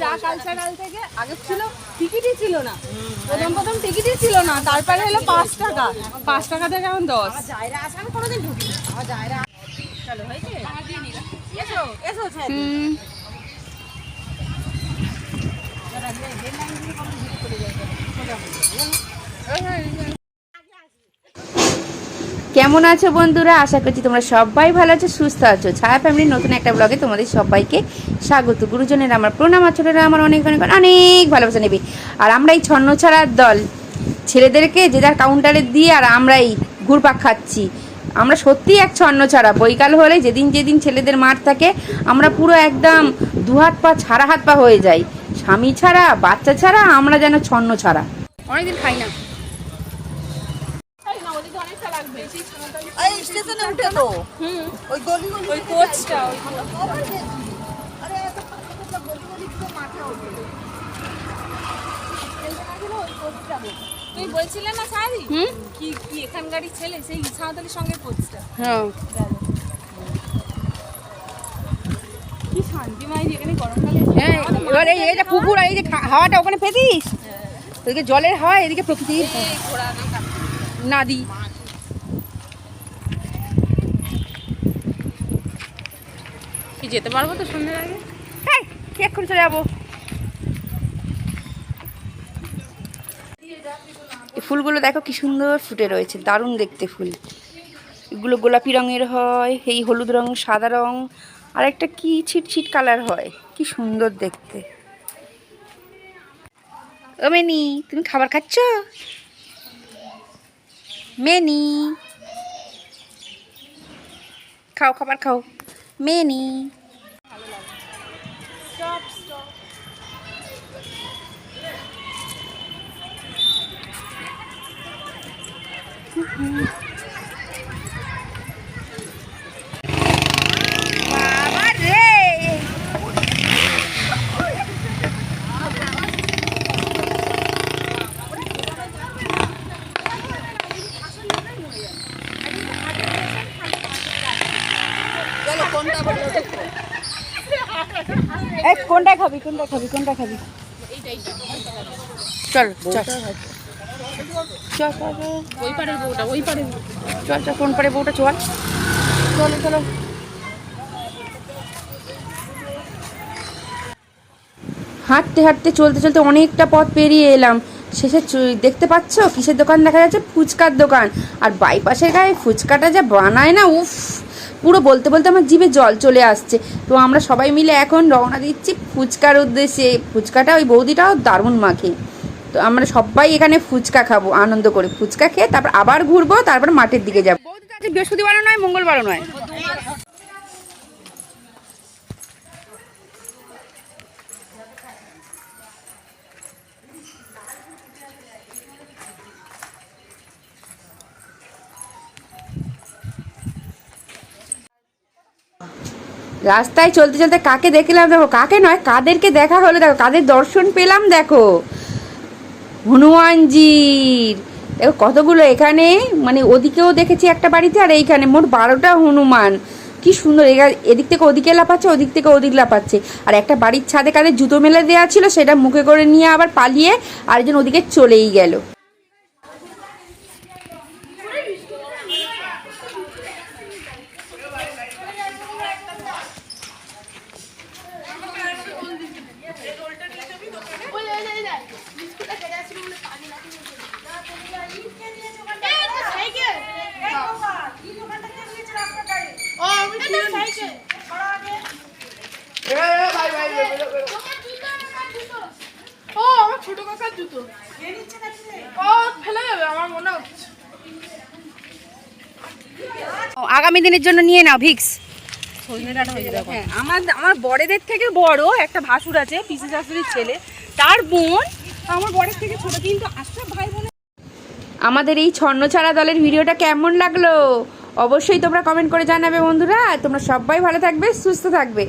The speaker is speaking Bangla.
চা কালচারাল থেকে আগে ছিল টিকিটই ছিল না, প্রথম টিকিটই ছিল না, তারপরে হলো 5 টাকা, 5 টাকা থেকে এখন 10। জায়রা আসলে কোনোদিন ঢুকি আমার জায়রা। চলো হয়েছে, এসো এসো কেমন আছো বন্ধুরা? আশা করছি তোমরা সবাই ভালো আছো, সুস্থ আছো। ছায়া ফ্যামিলির নতুন একটা ব্লগে তোমাদের সবাইকে স্বাগত। গুরুজনের আমার প্রণাম, ছোটরা আমার অনেক অনেক অনেক ভালোবাসা নেবে। আর আমরা এই ছন্ন ছাড়ার দল ছেলেদেরকে যে যার কাউন্টারে দিয়ে আর আমরা এই ঘুরপাক খাচ্ছি। আমরা সত্যিই এক ছন্ন ছাড়া। বৈকাল হলে যেদিন যেদিন ছেলেদের মাঠ থাকে আমরা পুরো একদম দুহাত পা ছাড়া হাত পা হয়ে যাই। স্বামী ছাড়া, বাচ্চা ছাড়া আমরা যেন ছন্ন ছাড়া। অনেকদিন খাই না। স্টেশনে উঠে তো ওই গলি ওই কোচটা তুই বলছিলে না সারি কি কি এখানকারই ছেলে সেই সাঁওতালির সঙ্গে কোচটা। হ্যাঁ কি শান্তি মাই এখানে গরমকালে। হ্যাঁ এবার এই যে পুকুর আর এই যে হাওয়াটা ওখানে পেতিস, ওদিকে জলের হাওয়া, এদিকে প্রকৃতির নদী। যেতে পারবো তো সন্ধ্যের আগে? হ্যাঁ এখন চলে যাবো। এই ফুলগুলো দেখো কি সুন্দর ফুটে রয়েছে, দারুণ দেখতে ফুল। এগুলো গোলাপি রঙের হয়, এই হলুদ রং, সাদা রং, আর একটা কি ছিট কালার হয়, কি সুন্দর দেখতে। ও মেনি, তুমি খাবার খাচ্ছ? মেনি খাও, খাবার খাও মেনি। বাবা রে, কোনটা খাবি কোনটা খাবি কোনটা খাবি? চল চল চল চল ওই পারে বউটা, ওই পারে চল চল, কোন পারে বউটা? চল চলো চলো। হাঁটতে হাঁটতে চলতে চলতে অনেকটা পথ পেরিয়ে এলাম। শেষে দেখতে পাচ্ছ কিসের দোকান দেখা যাচ্ছে? ফুচকার দোকান। আর বাইপাসের গায়ে ফুচকাটা যা বানায় না, উফ, পুরো বলতে বলতে আমার জিভে জল চলে আসছে। তো আমরা সবাই মিলে এখন রওনা দিচ্ছি ফুচকার উদ্দেশ্যে। ফুচকাটা ওই বৌদিটাও দারুণ মাখে। তো আমরা সবাই এখানে ফুচকা খাবো আনন্দ করে। ফুচকা খেয়ে তারপর আবার ঘুরবো, তারপর মাঠের দিকে যাবো। বৌদিটা আজকে বৃহস্পতিবারও নয়, মঙ্গলবারও নয়। রাস্তায় চলতে চলতে কাকে দেখলাম দেখো, কাকে নয় কাদেরকে দেখা হলো দেখো, কাদের দর্শন পেলাম দেখো। হনুমানজির দেখো কতগুলো এখানে, মানে ওদিকেও দেখেছি একটা বাড়িতে, আর এইখানে মোট 12টা হনুমান। কি সুন্দর, এদিক থেকে ওদিকে লাফাচ্ছে, ওদিক থেকে ওদিক লাফাচ্ছে। আর একটা বাড়ির ছাদে কাদের জুতো মেলে দেওয়া ছিল, সেটা মুখে করে নিয়ে আবার পালিয়ে আরেকজন ওদিকে চলেই গেল। ছোট কাকার জুতো ফেলে যাবে আমার মনে হচ্ছে। আগামী দিনের জন্য নিয়ে নাও ভিক্স। হ্যাঁ, আমার বড়দের থেকে বড় একটা ভাসুর আছে, পিসি শাশুড়ির ছেলে, তার বোন আমার বড়ের থেকে ছোট, কিন্তু আসলে ভাই বোন। আমাদের এই ছন্নছাড়া দলের ভিডিওটা কেমন লাগলো অবশ্যই তোমরা কমেন্ট করে জানাবে বন্ধুরা। তোমরা সবাই ভালো থাকবে, সুস্থ থাকবে।